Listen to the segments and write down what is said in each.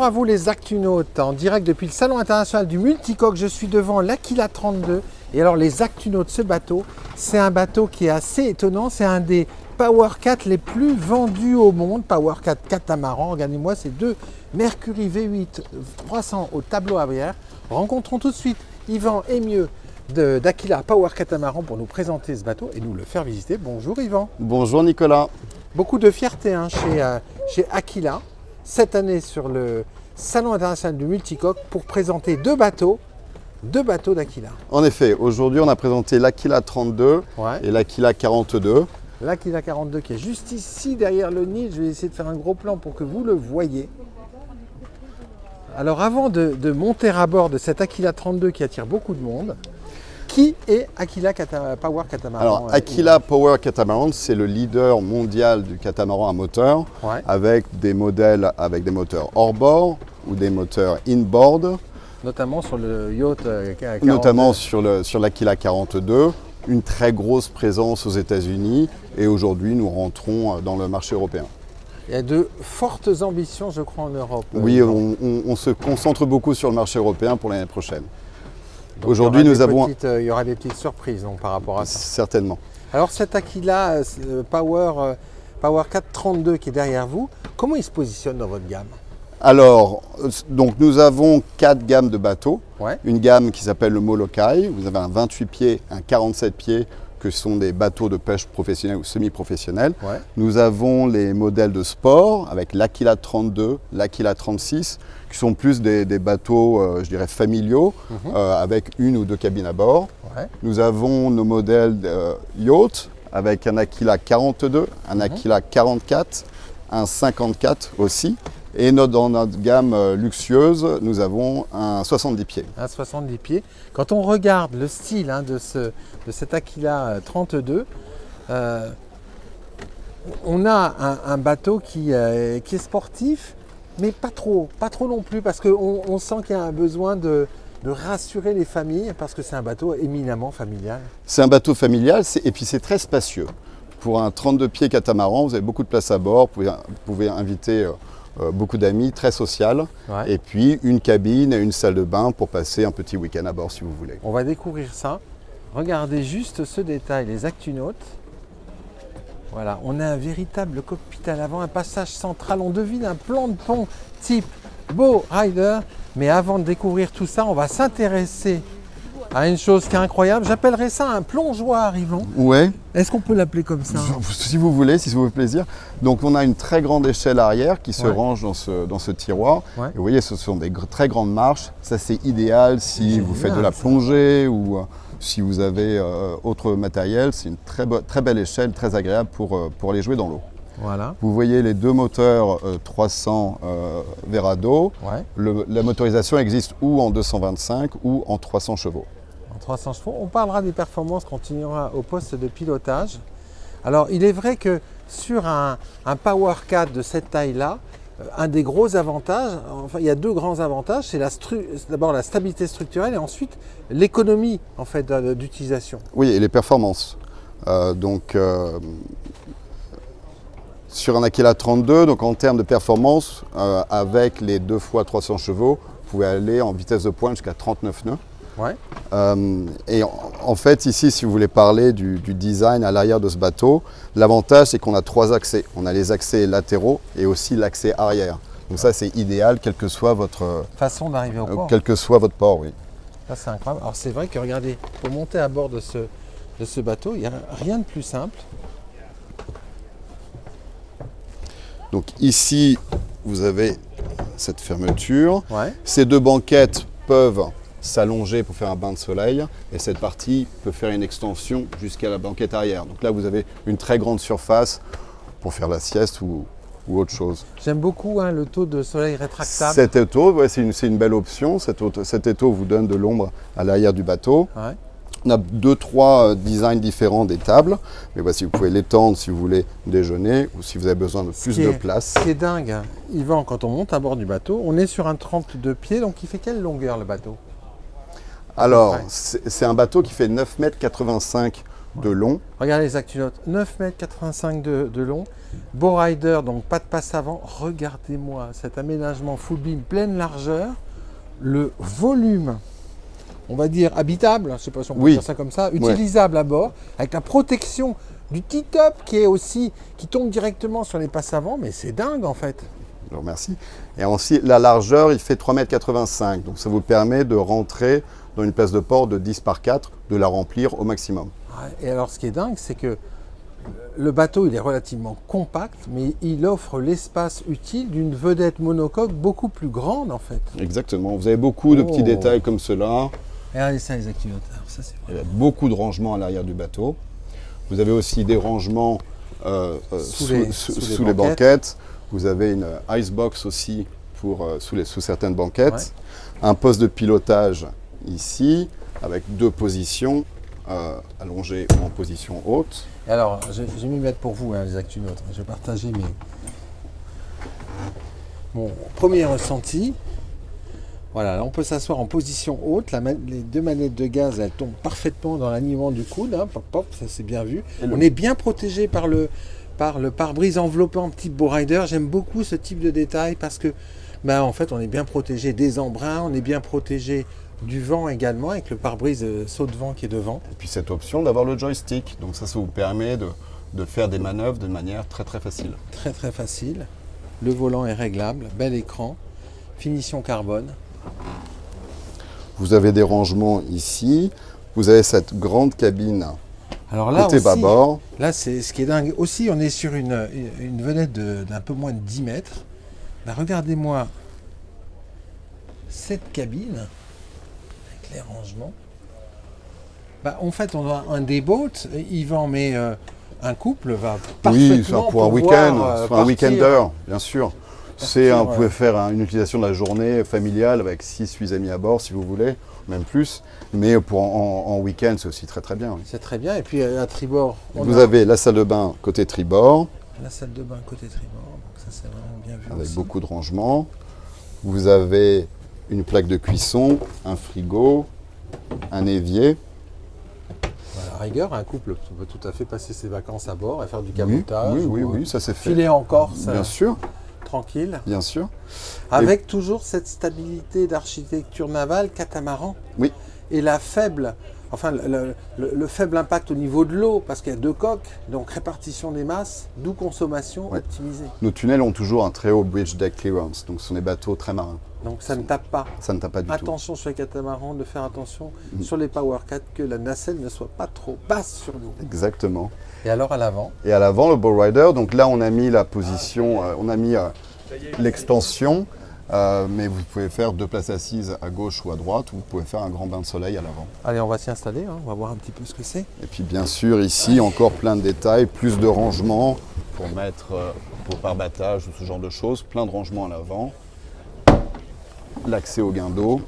Bonjour à vous les Actunautes, en direct depuis le Salon international du multicoque. Je suis devant l'Aquila 32. Et alors les Actunautes, ce bateau, c'est un bateau qui est assez étonnant. C'est un des Power 4 les plus vendus au monde. Power 4 catamaran, regardez-moi ces deux Mercury V8 300 au tableau arrière. Rencontrons tout de suite Yvan Emieux d'Aquila Power Catamaran pour nous présenter ce bateau et nous le faire visiter. Bonjour Yvan. Bonjour Nicolas. Beaucoup de fierté chez Aquila cette année sur le Salon international du multicoque pour présenter deux bateaux d'Aquila. En effet, aujourd'hui on a présenté l'Aquila 32 et l'Aquila 42. L'Aquila 42 qui est juste ici derrière le Nil. Je vais essayer de faire un gros plan pour que vous le voyez. Alors avant de monter à bord de cet Aquila 32 qui attire beaucoup de monde, qui est Aquila Power Catamaran? Alors Aquila Power Catamaran, c'est le leader mondial du catamaran à moteur, avec des modèles avec des moteurs hors-bord ou des moteurs in-board. Notamment sur le yacht 42. Notamment sur l'Aquila 42, une très grosse présence aux États-Unis et aujourd'hui nous rentrons dans le marché européen. Il y a de fortes ambitions, je crois, en Europe. Oui, on se concentre beaucoup sur le marché européen pour l'année prochaine. Donc, aujourd'hui, il y aura des petites surprises donc, par rapport à ça. Certainement. Alors cet Aquila Power 432 qui est derrière vous, comment il se positionne dans votre gamme? Alors, donc nous avons 4 gammes de bateaux. Une gamme qui s'appelle le Molokai. Vous avez un 28 pieds, un 47 pieds, que sont des bateaux de pêche professionnels ou semi-professionnels. Nous avons les modèles de sport avec l'Aquila 32, l'Aquila 36, qui sont plus des bateaux, je dirais, familiaux, avec une ou deux cabines à bord. Nous avons nos modèles yacht avec un Aquila 42, un Aquila 44, un 54 aussi. Et dans notre gamme luxueuse, nous avons un 70 pieds. Un 70 pieds. Quand on regarde le style de cet Aquila 32, on a un bateau qui est sportif, mais pas trop non plus, parce qu'on sent qu'il y a un besoin de rassurer les familles, parce que c'est un bateau éminemment familial. C'est un bateau familial, et puis c'est très spacieux. Pour un 32 pieds catamaran, vous avez beaucoup de place à bord, vous pouvez inviter beaucoup d'amis, très social, et puis une cabine et une salle de bain pour passer un petit week-end à bord si vous voulez. On va découvrir ça. Regardez juste ce détail, les Actunautes. Voilà, on a un véritable cockpit à l'avant, un passage central, on devine un plan de pont type Bow Rider. Mais avant de découvrir tout ça, on va s'intéresser à une chose qui est incroyable. J'appellerais ça un plongeoir, Yvan. Ouais. Est-ce qu'on peut l'appeler comme ça? Si vous voulez, si ça vous fait plaisir. Donc on a une très grande échelle arrière qui se range dans ce tiroir. Et vous voyez, ce sont des très grandes marches. Ça, c'est idéal si vous faites de la plongée ou si vous avez autre matériel. C'est une très belle échelle, très agréable pour aller jouer dans l'eau. Voilà. Vous voyez les deux moteurs 300 Verado. La motorisation existe ou en 225 ou en 300 chevaux. 300 chevaux. On parlera des performances quand on ira au poste de pilotage. Alors, il est vrai que sur un Power 4 de cette taille-là, un des gros avantages, enfin, il y a deux grands avantages, c'est d'abord la stabilité structurelle et ensuite l'économie en fait, d'utilisation. Oui, et les performances. Sur un Aquila 32, donc en termes de performance, avec les 2 fois 300 chevaux, vous pouvez aller en vitesse de pointe jusqu'à 39 nœuds. Et en fait, ici, si vous voulez parler du design à l'arrière de ce bateau, l'avantage, c'est qu'on a 3 accès. On a les accès latéraux et aussi l'accès arrière. Donc ça, c'est idéal, quel que soit votre façon d'arriver au port. Quel que soit votre port, oui. Ça, c'est incroyable. Alors, c'est vrai que, regardez, pour monter à bord de ce bateau, il n'y a rien de plus simple. Donc ici, vous avez cette fermeture. Ces 2 banquettes peuvent s'allonger pour faire un bain de soleil et cette partie peut faire une extension jusqu'à la banquette arrière. Donc là, vous avez une très grande surface pour faire la sieste ou autre chose. J'aime beaucoup le taux de soleil rétractable. Cet étau, c'est une belle option. Cet étau vous donne de l'ombre à l'arrière du bateau. On a 2-3 designs différents des tables, mais voici, vous pouvez l'étendre si vous voulez déjeuner ou si vous avez besoin de plus de place. Ce qui est dingue, Yvan, quand on monte à bord du bateau, on est sur un 32 pieds, donc il fait quelle longueur le bateau? Alors, c'est un bateau qui fait 9,85 m de long. Regardez les Actunautes, 9,85 m de long. Bow rider, donc pas de passe avant. Regardez-moi cet aménagement full beam pleine largeur. Le volume, on va dire habitable, je ne sais pas si on peut dire ça comme ça, utilisable à bord, avec la protection du T-top qui tombe directement sur les passes avant, mais c'est dingue en fait. Alors merci. Et aussi la largeur, il fait 3,85 m, donc ça vous permet de rentrer dans une place de port de 10 par 4, de la remplir au maximum. Et alors ce qui est dingue, c'est que le bateau il est relativement compact, mais il offre l'espace utile d'une vedette monocoque beaucoup plus grande en fait. Exactement, vous avez beaucoup de petits détails comme cela. Regardez ça les Actunautes, il y a beaucoup de rangements à l'arrière du bateau. Vous avez aussi des rangements sous les banquettes. Vous avez une icebox aussi sous certaines banquettes. Ouais. Un poste de pilotage ici, avec 2 positions, allongées ou en position haute. Et alors, je vais m'y mettre pour vous, les Actunautes. Je vais partager mon premier ressenti. Voilà, là on peut s'asseoir en position haute. Les 2 manettes de gaz, elles tombent parfaitement dans l'alignement du coude. Hein, pop, pop, ça c'est bien vu. On est bien protégé par le pare-brise enveloppant type Bow rider. J'aime beaucoup ce type de détail parce que, en fait, on est bien protégé des embruns, on est bien protégé du vent également avec le pare-brise saut de vent qui est devant. Et puis cette option d'avoir le joystick. Donc ça vous permet de faire des manœuvres de manière très très facile. Très très facile. Le volant est réglable, bel écran, finition carbone. Vous avez des rangements ici. Vous avez cette grande cabine alors là côté aussi, bâbord. Là, c'est ce qui est dingue. Aussi, on est sur une vedette d'un peu moins de 10 mètres. Regardez-moi cette cabine avec les rangements. En fait, on a un déboat, Yvan, mais un couple va parfaitement pour un week-end, un week-ender, bien sûr. Vous pouvez faire une utilisation de la journée familiale avec 6-8 amis à bord si vous voulez, même plus. Mais en week-end, c'est aussi très très bien. C'est très bien. Et puis à tribord, vous avez la salle de bain côté tribord. La salle de bain côté tribord, donc ça c'est vraiment bien vu. Avec aussi. Beaucoup de rangements. Vous avez une plaque de cuisson, un frigo, un évier. À la rigueur, un couple peut tout à fait passer ses vacances à bord et faire du cabotage. Oui, ça c'est fait. Filer en Corse. Bien sûr. Tranquille. Bien sûr. Avec toujours cette stabilité d'architecture navale catamaran. Oui. Et le faible impact au niveau de l'eau, parce qu'il y a 2 coques, donc répartition des masses, d'où consommation optimisée. Nos tunnels ont toujours un très haut bridge deck clearance, donc ce sont des bateaux très marins. Donc ça ne tape pas. Ça ne tape pas du tout. Attention sur les catamarans, de faire attention sur les Power 4, que la nacelle ne soit pas trop basse sur nous. Exactement. Et alors à l'avant? Et à l'avant, le Bow rider, donc là on a mis la position, on a mis l'extension, mais vous pouvez faire 2 places assises à gauche ou à droite, ou vous pouvez faire un grand bain de soleil à l'avant. Allez, on va s'y installer, on va voir un petit peu ce que c'est. Et puis bien sûr ici, encore plein de détails, plus de rangements pour mettre pour pare-battage ou ce genre de choses, plein de rangements à l'avant. L'accès au guindeau.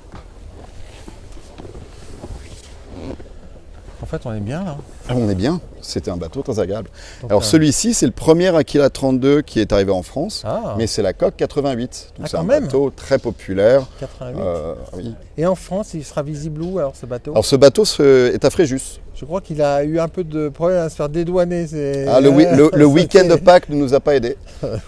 En fait, on est bien là. On est bien, c'était un bateau très agréable. Donc, alors celui-ci, c'est le premier Aquila 32 qui est arrivé en France, mais c'est la coque 88. Donc c'est un bateau très populaire. 88 oui. Et en France, il sera visible où alors ce bateau? Alors ce bateau est à Fréjus. Je crois qu'il a eu un peu de problème à se faire dédouaner. Le week-end de Pâques ne nous a pas aidés,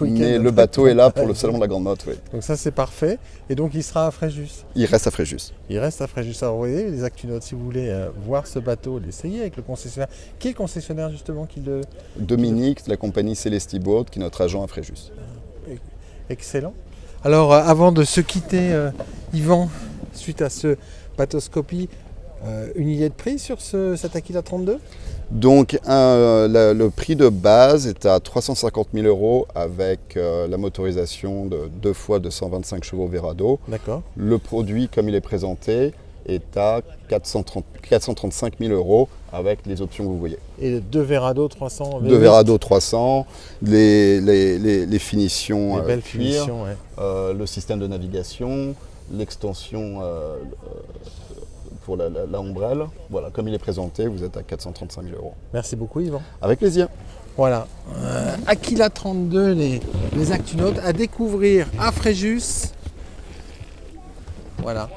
mais le bateau est là pour le salon de la Grande Motte. Oui. Donc ça c'est parfait. Et donc il sera à Fréjus. Il reste à Fréjus. Il reste à Fréjus. Alors vous voyez les Actunautes, si vous voulez voir ce bateau, l'essayer avec le concessionnaire. Qui est le concessionnaire justement qui le... Dominique de la compagnie Celesti Boat, qui est notre agent à Fréjus. Excellent. Alors avant de se quitter, Yvan, suite à ce bateau-scopie, une idée de prix sur cet Aquila 32? Donc le prix de base est à 350 000 € avec la motorisation de 2 fois 225 chevaux Verado. D'accord. Le produit, comme il est présenté, est à 435 000 € avec les options que vous voyez. Et 2 Verado 300 2 Verado 300, les finitions, les belles finitions, ouais. Le système de navigation, l'extension pour la ombrelle. Voilà, comme il est présenté, vous êtes à 435 000 €. Merci beaucoup Yvan. Avec plaisir. Voilà, Aquila 32, les Actunautes à découvrir à Fréjus. Voilà,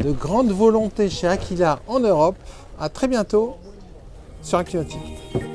de grande volonté chez Aquila en Europe. À très bientôt. sur ActuNautique.